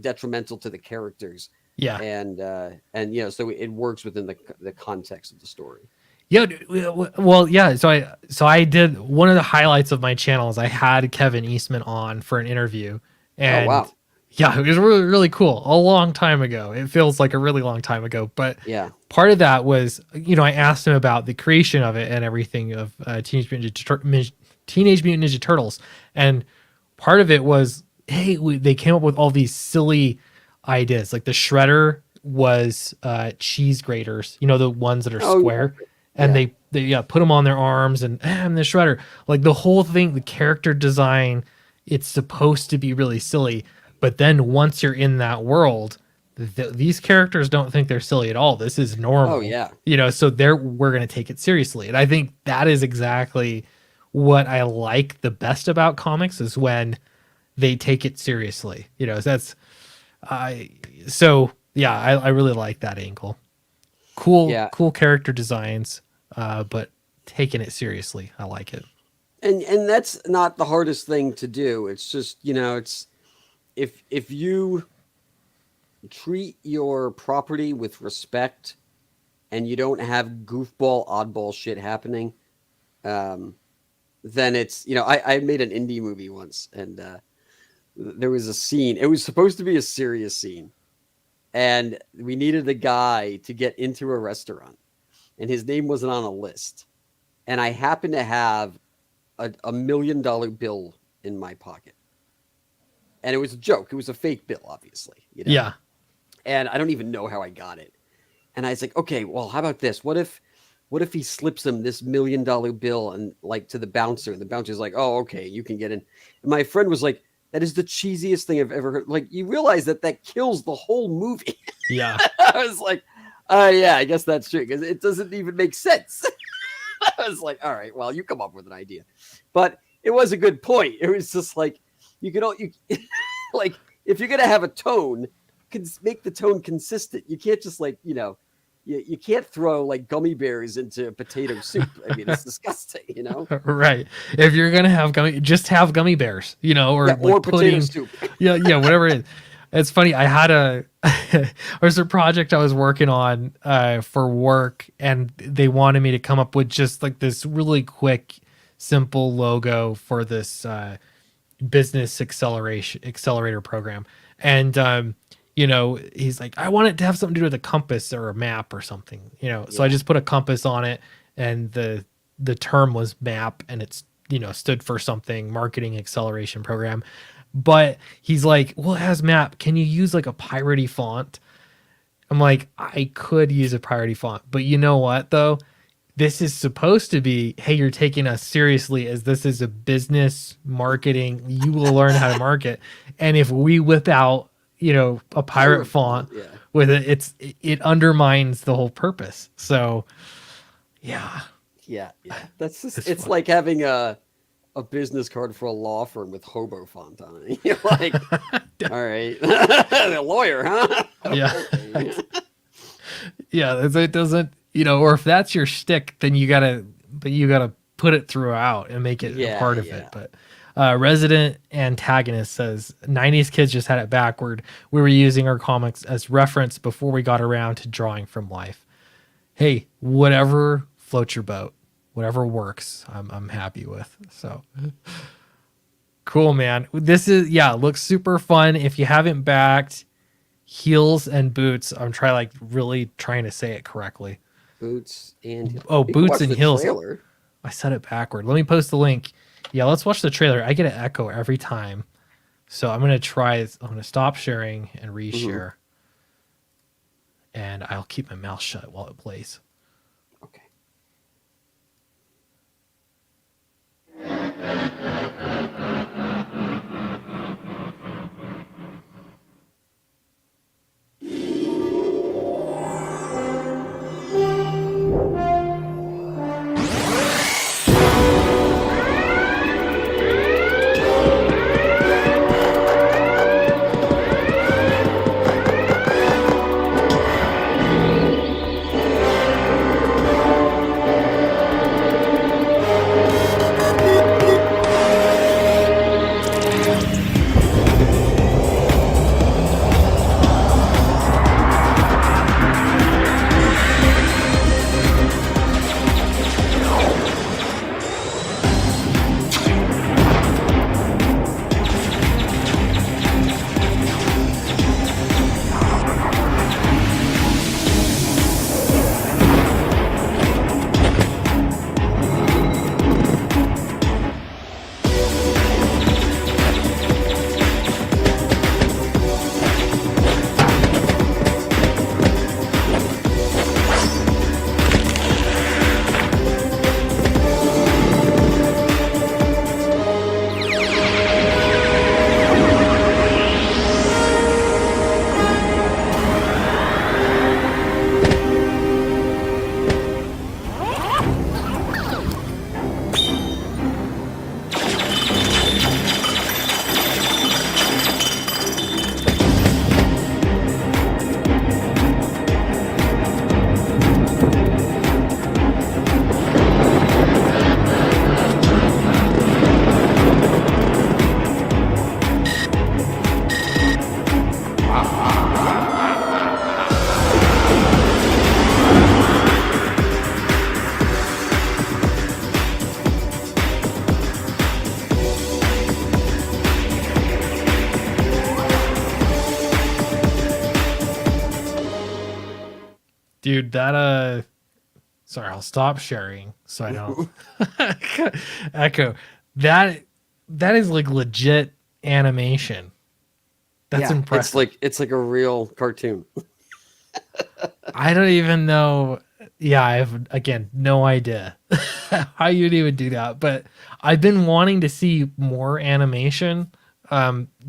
detrimental to the characters? Yeah. And so it works within the context of the story. Yeah, well, yeah. So I did one of the highlights of my channel is I had Kevin Eastman on for an interview, Oh, and wow. yeah, it was really really cool. A long time ago. It feels like a really long time ago, but Yeah. part of that was I asked him about the creation of it and everything of Teenage Mutant Ninja Turtles, and part of it was hey they came up with all these silly ideas like the Shredder was cheese graters, the ones that are Oh, square, and yeah. they put them on their arms and the Shredder, like the whole thing, the character design, it's supposed to be really silly, but then once you're in that world, these characters don't think they're silly at all. This is normal. Oh, yeah. So we're going to take it seriously, and I think that is exactly what I like the best about comics is when they take it seriously. That's I so yeah, I really like that angle. Cool Yeah. cool character designs, but taking it seriously. I like it. And that's not the hardest thing to do. It's just, it's if you treat your property with respect and you don't have goofball, oddball shit happening, then it's, I made an indie movie once, and there was a scene. It was supposed to be a serious scene, and we needed a guy to get into a restaurant, and his name wasn't on a list. And I happened to have a $1 million bill in my pocket. And it was a joke. It was a fake bill, obviously. Yeah. And I don't even know how I got it. And I was like, okay, well, how about this? What if he slips him this $1 million bill and like to the bouncer? And the bouncer's like, oh, okay, you can get in. And my friend was like, that is the cheesiest thing I've ever heard. Like, you realize that kills the whole movie. Yeah. I was like, yeah, I guess that's true, because it doesn't even make sense. I was like, all right, well, you come up with an idea. But it was a good point. It was just like, like, if you're going to have a tone, make the tone consistent. You can't just like, you can't throw like gummy bears into potato soup. I mean, it's disgusting, Right. If you're going to have just have gummy bears, or, like or pudding. Potato soup. Yeah. Whatever it is. It's funny. I had there's a project I was working on for work, and they wanted me to come up with just like this really quick, simple logo for this business accelerator program. And, he's like, I want it to have something to do with a compass or a map or something, So I just put a compass on it, and the term was map, and it's, stood for something, marketing acceleration program. But he's like, well, it has map. Can you use like a piratey font? I'm like, I could use a piratey font, but you know what though? This is supposed to be, hey, you're taking us seriously, as this is a business marketing. You will learn how to market. And if we whip out, a pirate font with it, it undermines the whole purpose. So yeah. That's just, it's like having a business card for a law firm with hobo font on it. You're like, all right, a lawyer, huh? Yeah. Yeah. It doesn't, or if that's your shtick, then you gotta put it throughout and make it a part of it. But resident antagonist says 90s kids just had it backward. We were using our comics as reference before we got around to drawing from life. Hey, whatever floats your boat, whatever works, I'm happy with. So cool, man. This is, looks super fun. If you haven't backed Heels and Boots, I'm really trying to say it correctly. Boots and Boots and Heels. Trailer. I said it backward. Let me post the link. Yeah, let's watch the trailer. I get an echo every time. So I'm going to stop sharing and reshare. And I'll keep my mouth shut while it plays. Okay. dude, that sorry, I'll stop sharing so I don't echo. That that is like legit animation. That's Yeah, impressive. it's like a real cartoon. I don't even know. Yeah, I have again no idea how you'd even do that. But I've been wanting to see more animation,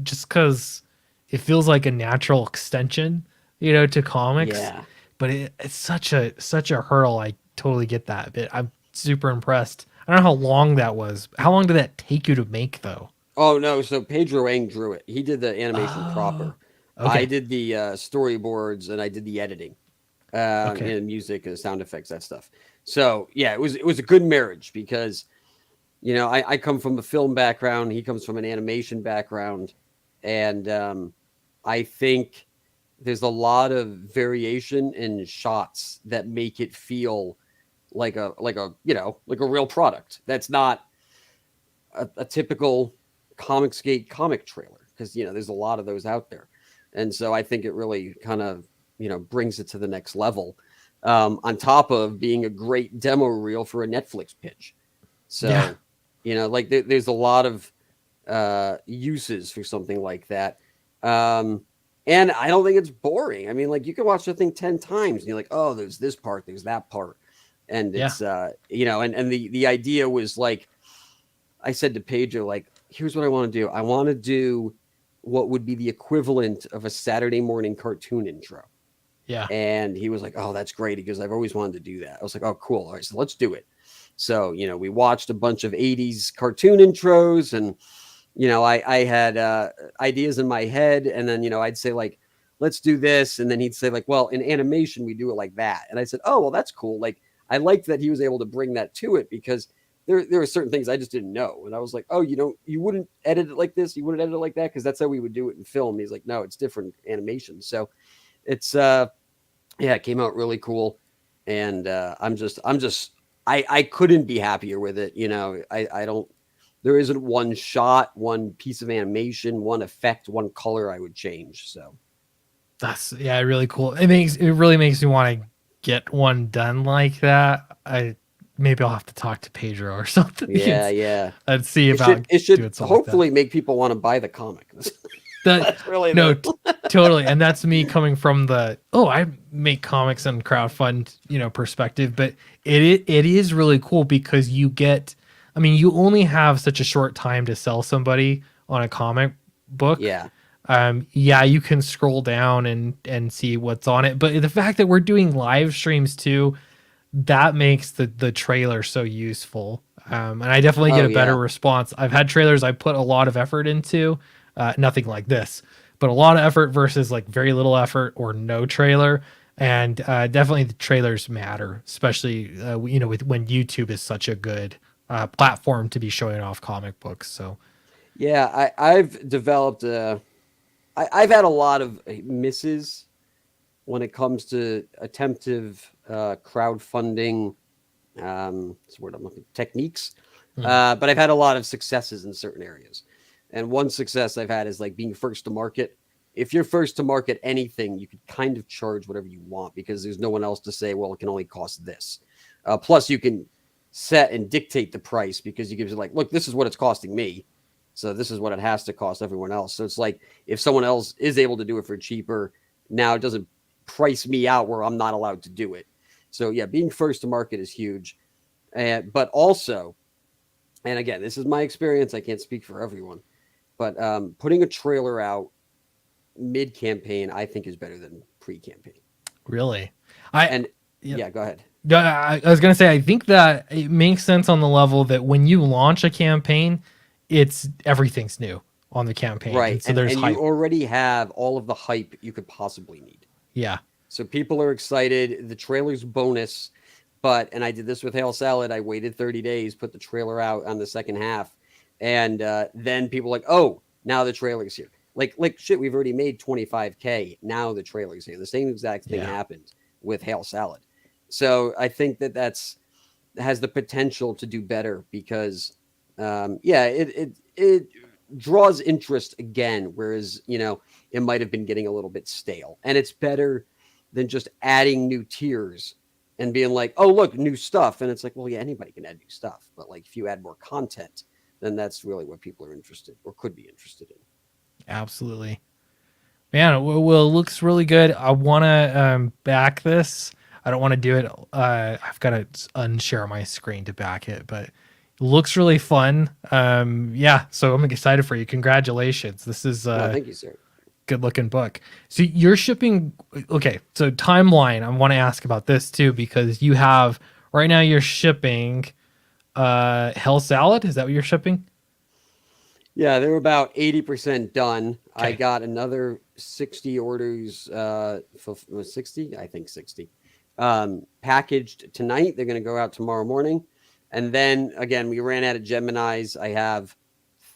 just because it feels like a natural extension, to comics. Yeah. But it's such a hurdle. I totally get that. But I'm super impressed. I don't know how long that was. How long did that take you to make though? Oh no, so Pedro Eng drew it. He did the animation Oh, proper. I okay, did the storyboards and I did the editing, okay, music and sound effects, that stuff. So yeah, it was a good marriage because I come from a film background. He comes from an animation background, and I think there's a lot of variation in shots that make it feel like a real product. That's not a typical Comicsgate comic trailer because there's a lot of those out there, and so I think it really kind of brings it to the next level. On top of being a great demo reel for a Netflix pitch, yeah, so like there's a lot of uses for something like that. Um, and I don't think it's boring. I mean, like you can watch the thing 10 times and you're like, oh, there's this part, there's that part. And yeah, it's and the idea was like I said to Pedro, like, here's what I want to do. I want to do what would be the equivalent of a Saturday morning cartoon intro. yeah, And he was like, oh, that's great. Because I've always wanted to do that. I was like, oh, cool. All right, so let's do it. So, we watched a bunch of 80s cartoon intros and, I had ideas in my head. And then, I'd say, like, let's do this. And then he'd say, like, well, in animation, we do it like that. And I said, oh, well, that's cool. Like, I liked that he was able to bring that to it because there are certain things I just didn't know. And I was like, oh, you wouldn't edit it like this. You wouldn't edit it like that because that's how we would do it in film. He's like, no, it's different animation. So it's, yeah, it came out really cool. And I couldn't be happier with it. I don't, there isn't one shot, one piece of animation, one effect, one color I would change. So that's yeah, really cool. It really makes me want to get one done like that. I maybe I'll have to talk to Pedro or something yeah, yeah. and see It should about it should doing something like that. hopefully make people want to buy the comic. That That's really no, the totally, and that's me coming from the I make comics and crowdfund perspective, but it is really cool because you get. I mean, you only have such a short time to sell somebody on a comic book. yeah. Yeah, you can scroll down and see what's on it, but the fact that we're doing live streams too, that makes the trailer so useful. And I definitely get Oh a better yeah. response. I've had trailers I put a lot of effort into, nothing like this, but a lot of effort versus like very little effort or no trailer. And definitely the trailers matter, especially with when YouTube is such a good platform to be showing off comic books. So Yeah, I've developed I've had a lot of misses when it comes to attemptive crowdfunding what's the word I'm looking techniques. mm, But I've had a lot of successes in certain areas. And one success I've had is like being first to market. If you're first to market anything, you could kind of charge whatever you want because there's no one else to say, well, it can only cost this. Plus, you can set and dictate the price because you give you like, look, this is what it's costing me. So this is what it has to cost everyone else. So it's like if someone else is able to do it for cheaper, now it doesn't price me out where I'm not allowed to do it. So yeah, being first to market is huge. But also, and again, this is my experience. I can't speak for everyone, but putting a trailer out mid campaign, I think is better than pre campaign. really, I And yeah. yeah, go ahead. I was gonna say I think that it makes sense on the level that when you launch a campaign, it's everything's new on the campaign, Right. and so there's And you hype. already have all of the hype you could possibly need. Yeah, So people are excited. The trailer's bonus. But, and I did this with Hail Salad. I waited 30 days, put the trailer out on the second half. And then people like, oh, now the trailer's here. Like shit, we've already made 25K. Now the trailer's here. The same exact thing yeah, happened with Hail Salad. So I think that's has the potential to do better because, yeah, it draws interest again, whereas, it might have been getting a little bit stale. And it's better than just adding new tiers and being like, oh, look, new stuff. And it's like, well, yeah, anybody can add new stuff. But like if you add more content, then that's really what people are interested or could be interested in. Absolutely. Man, well, it looks really good. I want to back this. I don't want to do it. I've got to unshare my screen to back it, but it looks really fun. Yeah, so I'm excited for you. Congratulations. This is Oh, a thank you, sir. good looking book. So you're shipping. Okay, so timeline. I want to ask about this too because you have right now you're shipping Hell Salad. Is that what you're shipping? Yeah, they're about 80% done. I Okay. got another 60 orders, 60, I think 60, packaged tonight. They're going to go out tomorrow morning. And then again, we ran out of Geminis. I have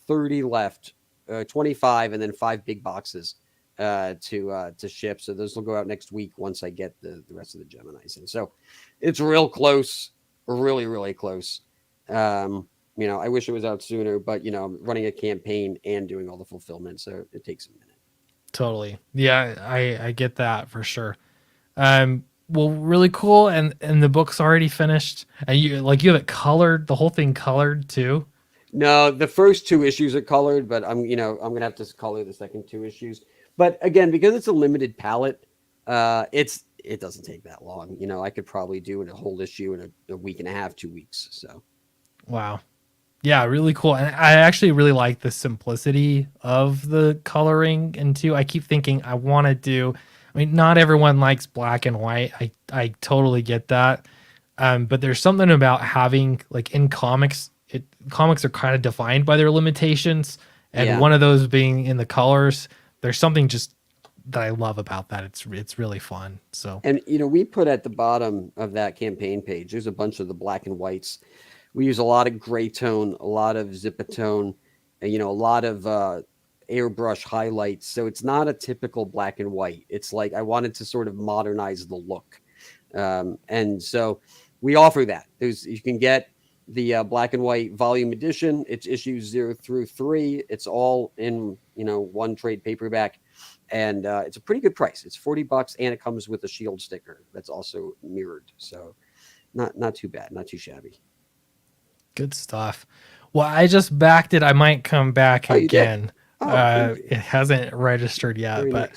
30 left, 25, and then 5 big boxes to ship. So those will go out next week once I get the rest of the Geminis in. So it's real close, really, really close. I wish it was out sooner, but I'm running a campaign and doing all the fulfillment, so it takes a minute. Totally. Yeah, I get that for sure. Well, really cool, and the book's already finished, and you have it colored, the whole thing colored too. No, the first 2 issues are colored, but I'm gonna have to color the second 2 issues. But again, because it's a limited palette, it doesn't take that long. I could probably do a whole issue in a week and a half, 2 weeks. So Wow. Yeah, really cool. And I actually really like the simplicity of the coloring. And too, I keep thinking I want to do. I mean, not everyone likes black and white. I totally get that. But there's something about having like in comics. Comics are kind of defined by their limitations, and yeah. one of those being in the colors. There's something just that I love about that. It's really fun. So And we put at the bottom of that campaign page, there's a bunch of the black and whites. We use a lot of gray tone, a lot of zipatone, and a lot of airbrush highlights. So it's not a typical black and white. It's like I wanted to sort of modernize the look, and so we offer that. You can get the black and white volume edition. It's issues 0 through 3. It's all in one trade paperback, and it's a pretty good price. It's $40, and it comes with a shield sticker that's also mirrored. So not too bad, not too shabby. good stuff. Well, I just backed it. I might come back Oh, you did? again. Oh, thank you. It hasn't registered yet, Very but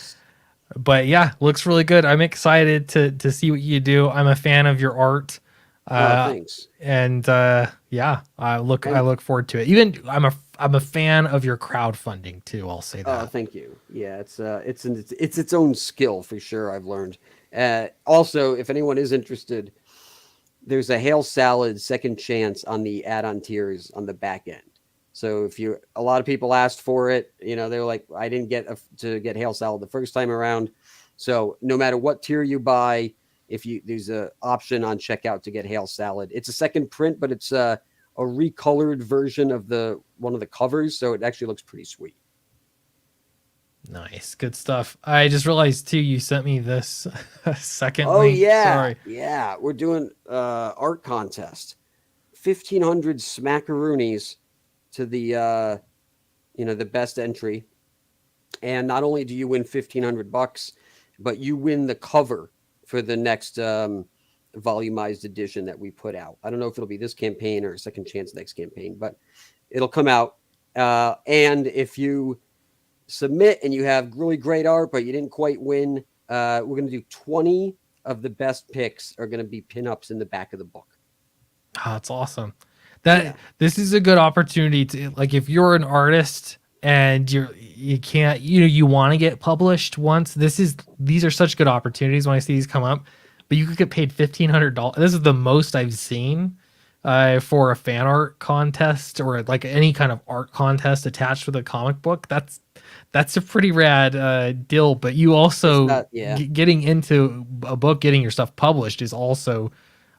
nice. yeah, looks really good. I'm excited to see what you do. I'm a fan of your art, Oh, uh, thanks. and yeah, I And look forward to it. Even I'm a fan of your crowdfunding too. I'll say oh, that. thank you. Yeah, it's its own skill for sure. I've learned. Also, if anyone is interested, there's a Hail Salad second chance on the add-on tiers on the back end. So if a lot of people asked for it, they're like, I didn't get to get Hail Salad the first time around. So no matter what tier you buy, if there's a option on checkout to get Hail Salad. It's a second print, but it's a recolored version of the one of the covers, so it actually looks pretty sweet. Nice, good stuff. I just realized too. You sent me this second Oh link. yeah, Sorry. yeah. We're doing art contest. 1,500 smackaroonies to the best entry. And not only do you win $1,500, but you win the cover for the next volumized edition that we put out. I don't know if it'll be this campaign or Second Chance next campaign, but it'll come out. And if you submit and you have really great art, but you didn't quite win, we're going to do 20 of the best picks are going to be pinups in the back of the book. Oh, that's awesome. That Yeah. this is a good opportunity to like if you're an artist and you can't you want to get published once. These are such good opportunities when I see these come up. But you could get paid $1,500. This is the most I've seen for a fan art contest or like any kind of art contest attached with a comic book. That's a pretty rad deal. But you It's also not, yeah. getting into a book, getting your stuff published is also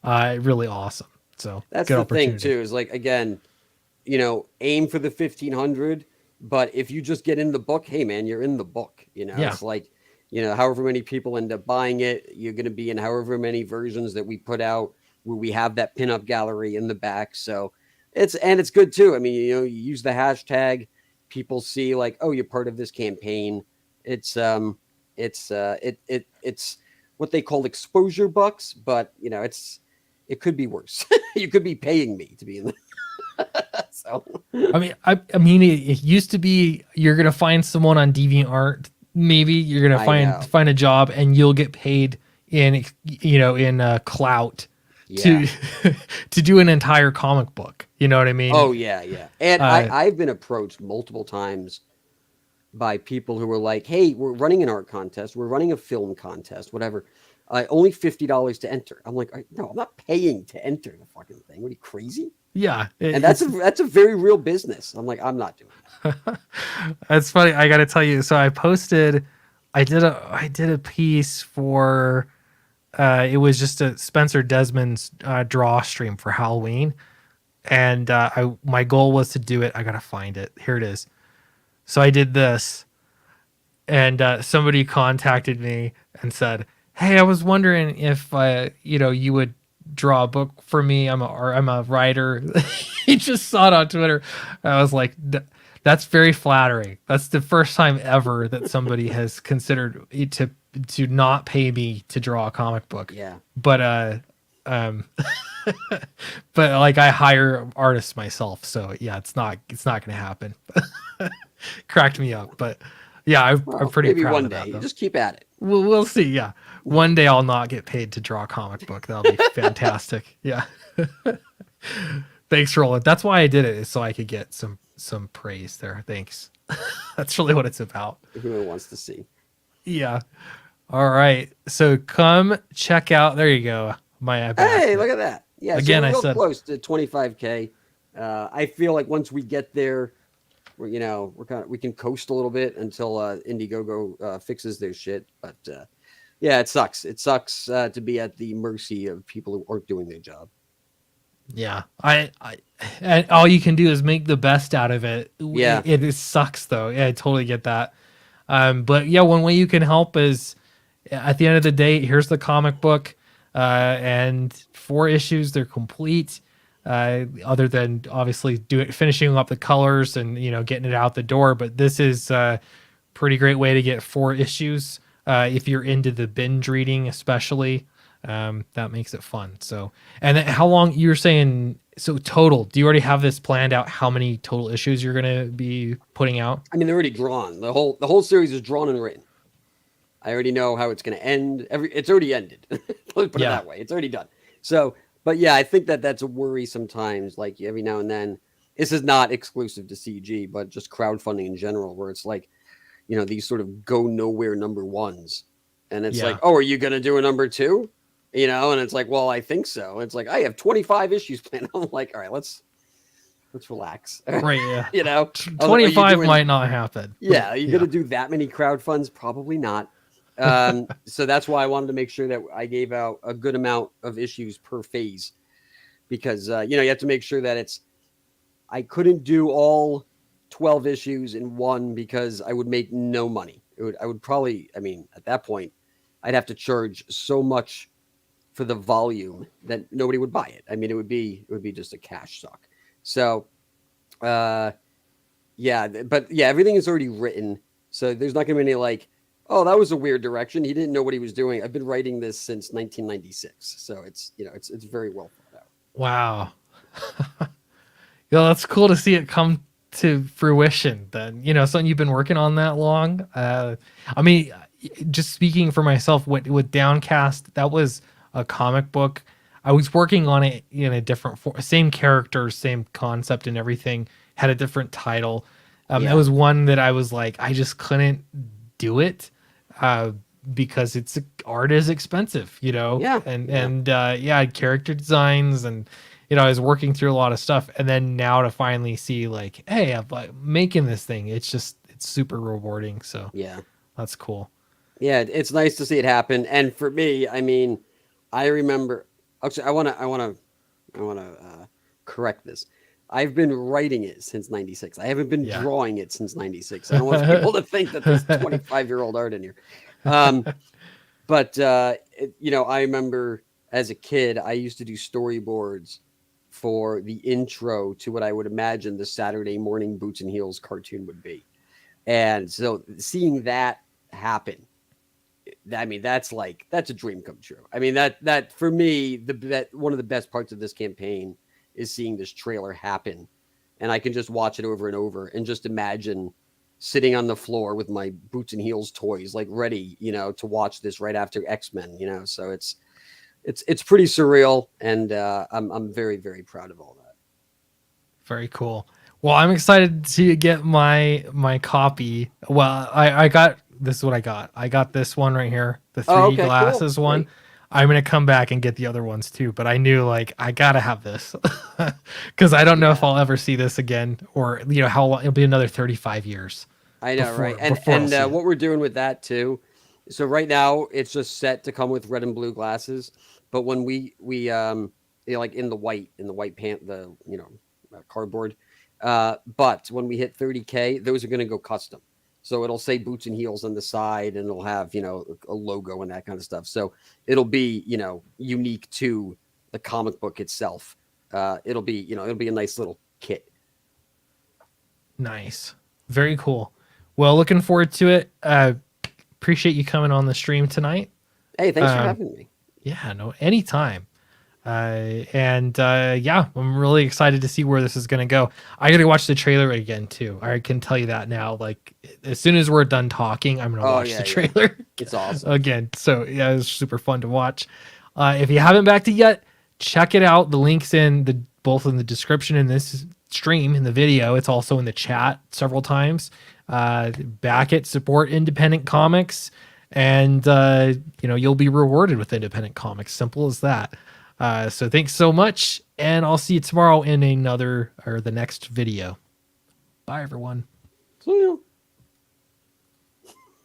really awesome. So That's good the thing opportunity. too, is like, again, aim for the 1,500, but if you just get in the book, hey man, you're in the book. Yeah, It's like, however many people end up buying it, you're going to be in however many versions that we put out where we have that pinup gallery in the back. So it's good too. I mean, you use the hashtag, people see like, oh, you're part of this campaign. It's what they call exposure bucks, but it could be worse. You could be paying me to be in the so I mean, it used to be you're gonna find someone on DeviantArt. Maybe you're gonna I know. find a job and you'll get paid in clout Yeah. to to do an entire comic book. You know what I mean? Oh yeah, yeah. And Uh, I've been approached multiple times by people who were like, "Hey, we're running an art contest. We're running a film contest, whatever. Only $50 to enter." I'm like, "No, I'm not paying to enter the fucking thing. What are you crazy?" yeah, And that's a very real business. I'm like, I'm not doing it's funny. I got to tell you. So I did a piece for it was just a Spencer Desmond's draw stream for Halloween, and my goal was to do it. I gotta find it. Here it is. So I did this, and somebody contacted me and said, "Hey, I was wondering if you would draw a book for me. I'm a writer." He just saw it on Twitter. I was like, "That's very flattering. That's the first time ever that somebody has considered it to not pay me to draw a comic book." it. Yeah. But um, but like I hire artists myself, so yeah, it's not gonna happen. Cracked me up, but yeah, I'm Well, pretty maybe proud one of that day. though. Just keep at it. We'll see. Yeah, one day I'll not get paid to draw a comic book. That'll be fantastic. Yeah. Thanks, Roland. That's why I did it, is so I could get some praise there. Thanks. That's really what it's about. Who wants to see? Yeah. All right. So come check out. There you go. My Hey, look at that. Yeah, so Again, we're I real said close to 25K. I feel like once we get there, we can coast a little bit until Indiegogo fixes their shit. But yeah, it sucks. It sucks to be at the mercy of people who aren't doing their job. yeah. I and all you can do is make the best out of it. Yeah. It sucks though. Yeah, I totally get that. But yeah, one way you can help is at the end of the day, here's the comic book, and 4 issues. They're complete. Other than obviously finishing up the colors and getting it out the door, but this is a pretty great way to get 4 issues. If you're into the binge reading, especially, that makes it fun. So, and then how long you were saying? So total, do you already have this planned out? How many total issues you're gonna be putting out? I mean, they're already drawn. The whole series is drawn and written. I already know how it's going to end. It's already ended. Let's put it Yeah. that way. It's already done. So, but yeah, I think that's a worry sometimes. Like every now and then, this is not exclusive to CG, but just crowdfunding in general, where it's like, these sort of go nowhere number ones, and it's Yeah. like, oh, are you going to do a number two? And it's like, well, I think so. It's like I have 25 issues planned. I'm like, all right, let's relax. Right. Yeah. I was like, are you 25 doing- might not happen. Yeah, are you going to do that many crowdfunds? Probably not. So that's why I wanted to make sure that I gave out a good amount of issues per phase, because you have to make sure that I couldn't do all 12 issues in one because I would make no money. I would probably, I mean, at that point, I'd have to charge so much for the volume that nobody would buy it. I mean, it would be just a cash suck. So, yeah, but yeah, everything is already written, so there's not going to be any like, oh, that was a weird direction. He didn't know what he was doing. I've been writing this since 1996, so it's very well thought out. Wow. Yeah, that's cool to see it come to fruition then. Something you've been working on that long. I mean, just speaking for myself, with Downcast, that was a comic book. I was working on it in a different form, same characters, same concept and everything, had a different title. Yeah. It was one that I was like, I just couldn't do it. Because art is expensive, Yeah. and I had character designs, and I was working through a lot of stuff, and then now to finally see like, hey, I'm like making this thing, it's super rewarding. So Yeah. that's cool. Yeah, it's nice to see it happen. And for me, I mean, I remember. Actually, I want to correct this. I've been writing it since '96. I haven't been drawing it since '96. I don't want people to think that there's 25-year-old art in here. But I remember as a kid, I used to do storyboards for the intro to what I would imagine the Saturday morning Boots and Heels cartoon would be. And so seeing that happen I mean, that's a dream come true. I mean, that for me, one of the best parts of this campaign is seeing this trailer happen, and I can just watch it over and over, and just imagine sitting on the floor with my boots and heels toys, like ready, to watch this right after X-Men. So it's pretty surreal, and I'm very, very proud of all that. Very cool. Well, I'm excited to get my copy. Well, I got this is what I got. I got this one right here, the Oh, 3D okay, cool, glasses one. great. I'm gonna come back and get the other ones too, but I knew like I gotta have this because I don't know if Yeah, I'll ever see this again, or how long it'll be another 35 years I know, right? And before I'll see it. what we're doing with that too. So right now it's just set to come with red and blue glasses, but when like in the white pant, cardboard. But when we hit 30K, those are going to go custom. So it'll say boots and heels on the side, and it'll have a logo and that kind of stuff. So it'll be unique to the comic book itself. It'll be a nice little kit. Nice, very cool. Well, looking forward to it. Appreciate you coming on the stream tonight. Hey, thanks for Um, having me. yeah, no, anytime. And yeah, I'm really excited to see where this is going to go. I got to watch the trailer again too. I can tell you that now. Like as soon as we're done talking, I'm going to Oh watch yeah, the yeah, trailer it's awesome. again. So yeah, it's super fun to watch. If you haven't backed it yet, check it out. The links both in the description in this stream in the video. It's also in the chat several times. Back it, support independent comics, and you'll be rewarded with independent comics. Simple as that. So thanks so much, and I'll see you tomorrow in the next video. Bye, everyone. So,